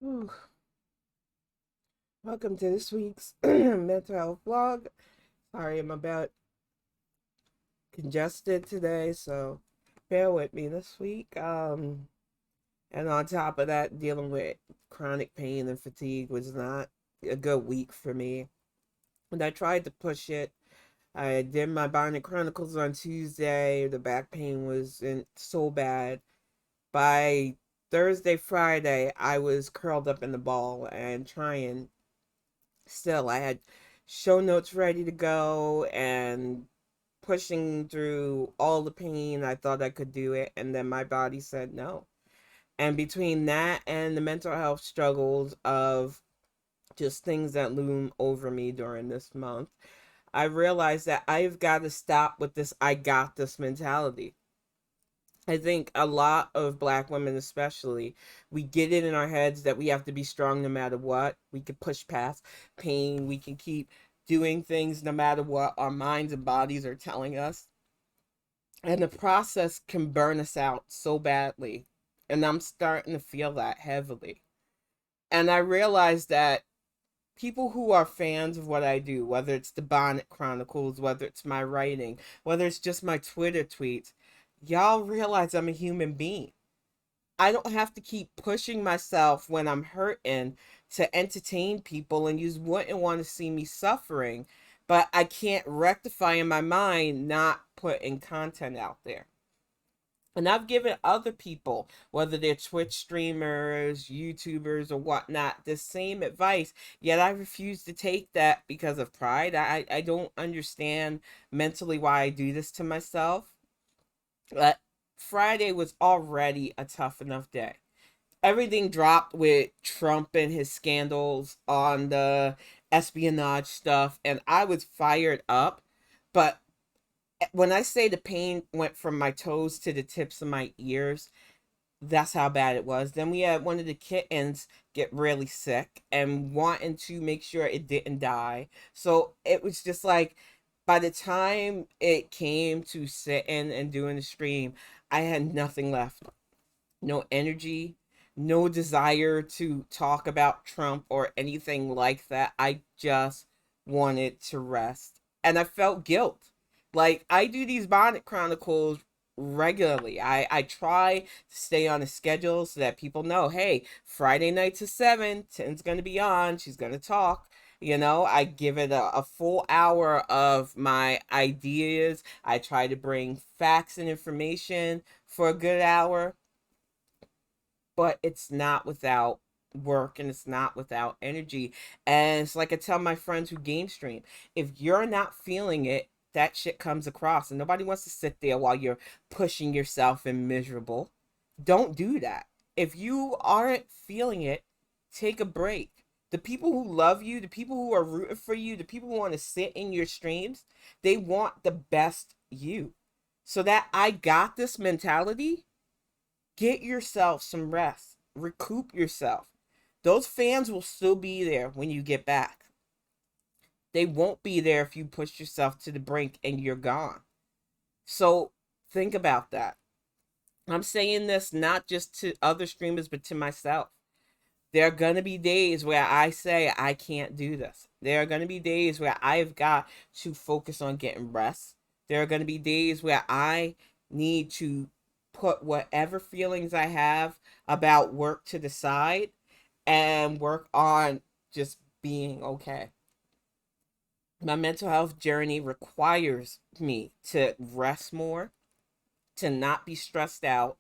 Whew. Welcome to this week's mental health vlog. Sorry, I'm about congested today, so bear with me this week. And on top of that, dealing with chronic pain and fatigue was not a good week for me. And I tried to push it. I did my Bionic Chronicles on Tuesday. The back pain was so bad. By Thursday, Friday, I was curled up in the ball and trying. Still, I had show notes ready to go and pushing through all the pain. I thought I could do it, and then my body said no. And between that and the mental health struggles of just things that loom over me during this month, I realized that I've got to stop with this I got this mentality. I think a lot of black women, especially, we get it in our heads that we have to be strong no matter what. We can push past pain. We can keep doing things no matter what our minds and bodies are telling us. And the process can burn us out so badly. And I'm starting to feel that heavily. And I realize that people who are fans of what I do, whether it's the Bonnet Chronicles, whether it's my writing, whether it's just my Twitter tweets, y'all realize I'm a human being. I don't have to keep pushing myself when I'm hurting to entertain people, and you wouldn't want to see me suffering, but I can't rectify in my mind not putting content out there. And I've given other people, whether they're Twitch streamers, YouTubers, or whatnot, the same advice. Yet I refuse to take that because of pride. I don't understand mentally why I do this to myself. But Friday was already a tough enough day. Everything dropped with Trump and his scandals on the espionage stuff, and I was fired up. But when I say the pain went from my toes to the tips of my ears, that's how bad it was. Then we had one of the kittens get really sick and wanting to make sure it didn't die. So it was just like by the time it came to sitting and doing the stream, I had nothing left. No energy, no desire to talk about Trump or anything like that. I just wanted to rest. And I felt guilt. Like, I do these Bonnet Chronicles regularly. I try to stay on a schedule so that people know, hey, Friday nights at 7, Tin's going to be on. She's going to talk. I give it a full hour of my ideas. I try to bring facts and information for a good hour, but it's not without work and it's not without energy. And it's like I tell my friends who game stream, if you're not feeling it, that shit comes across. And nobody wants to sit there while you're pushing yourself and miserable. Don't do that. If you aren't feeling it, take a break. The people who love you, the people who are rooting for you, the people who want to sit in your streams, they want the best you. So that I got this mentality, get yourself some rest, recoup yourself. Those fans will still be there when you get back. They won't be there if you push yourself to the brink and you're gone. So think about that. I'm saying this not just to other streamers, but to myself. There are going to be days where I say I can't do this. There are going to be days where I've got to focus on getting rest. There are going to be days where I need to put whatever feelings I have about work to the side and work on just being okay. My mental health journey requires me to rest more, to not be stressed out,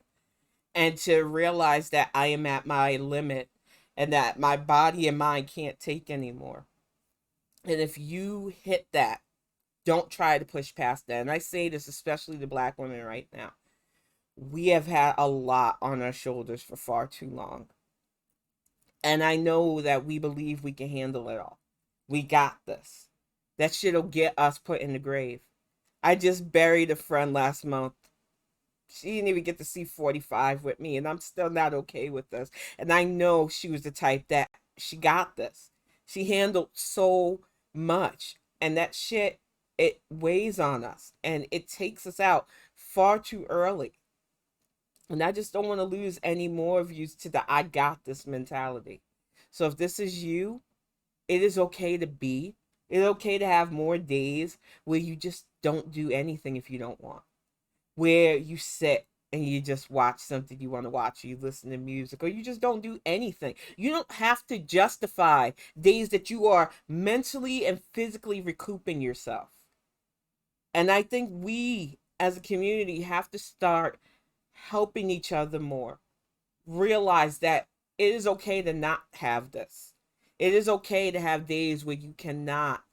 and to realize that I am at my limit and that my body and mind can't take anymore. And if you hit that, don't try to push past that. And I say this especially to black women right now. We have had a lot on our shoulders for far too long. And I know that we believe we can handle it all. We got this. That shit'll get us put in the grave. I just buried a friend last month. She didn't even get to see 45 with me, and I'm still not okay with this. And I know she was the type that she got this. She handled so much, and that shit, it weighs on us and it takes us out far too early. And I just don't want to lose any more views to the I got this mentality. So if this is you, it is okay to be. It's okay to have more days where you just don't do anything if you don't want, where you sit and you just watch something you want to watch, or you listen to music, or you just don't do anything. You don't have to justify days that you are mentally and physically recouping yourself. And I think we as a community have to start helping each other more. Realize that it is okay to not have this. It is okay to have days where you cannot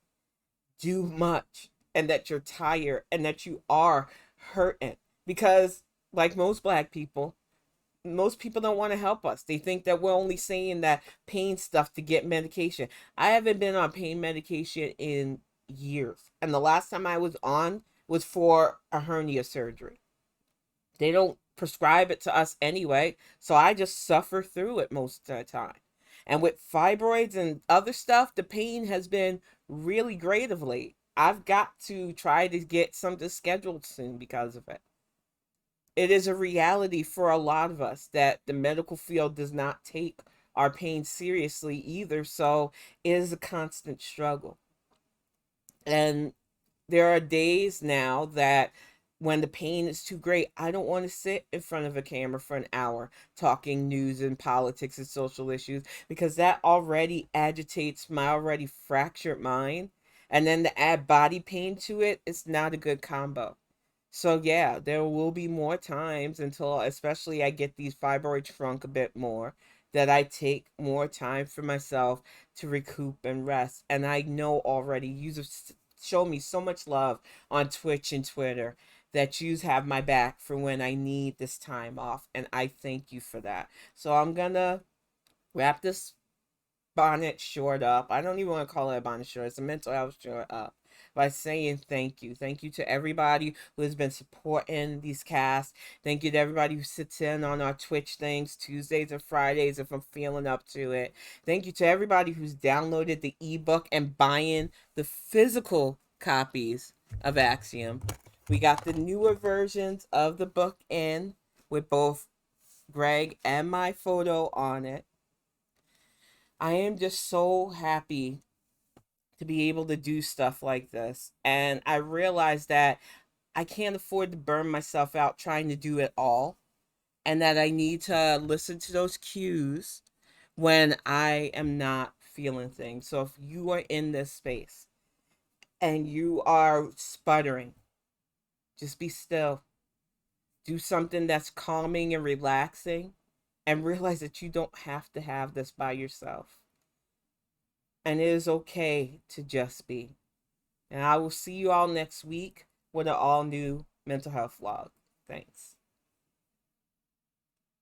do much and that you're tired and that you are hurting. Because, like most people don't want to help us. They think that we're only saying that pain stuff to get medication. I haven't been on pain medication in years. And the last time I was on was for a hernia surgery. They don't prescribe it to us anyway, so I just suffer through it most of the time. And with fibroids and other stuff, the pain has been really great of late. I've got to try to get something scheduled soon because of it. It is a reality for a lot of us that the medical field does not take our pain seriously either, so it is a constant struggle. And there are days now that when the pain is too great, I don't want to sit in front of a camera for an hour talking news and politics and social issues, because that already agitates my already fractured mind. And then to add body pain to it, it's not a good combo. So yeah, there will be more times until especially I get these fibroids shrunk a bit more, that I take more time for myself to recoup and rest. And I know already you have shown me so much love on Twitch and Twitter that you have my back for when I need this time off, and I thank you for that. So I'm gonna wrap this bonnet short up. I don't even want to call it a bonnet short. It's a mental health short up, by saying thank you. Thank you to everybody who has been supporting these casts. Thank you to everybody who sits in on our Twitch things Tuesdays or Fridays if I'm feeling up to it. Thank you to everybody who's downloaded the ebook and buying the physical copies of Axiom. We got the newer versions of the book in with both Greg and my photo on it. I am just so happy to be able to do stuff like this. And I realized that I can't afford to burn myself out trying to do it all, and that I need to listen to those cues when I am not feeling things. So if you are in this space and you are sputtering, just be still. Do something that's calming and relaxing, and realize that you don't have to have this by yourself. And it is okay to just be. And I will see you all next week with an all new mental health vlog. Thanks.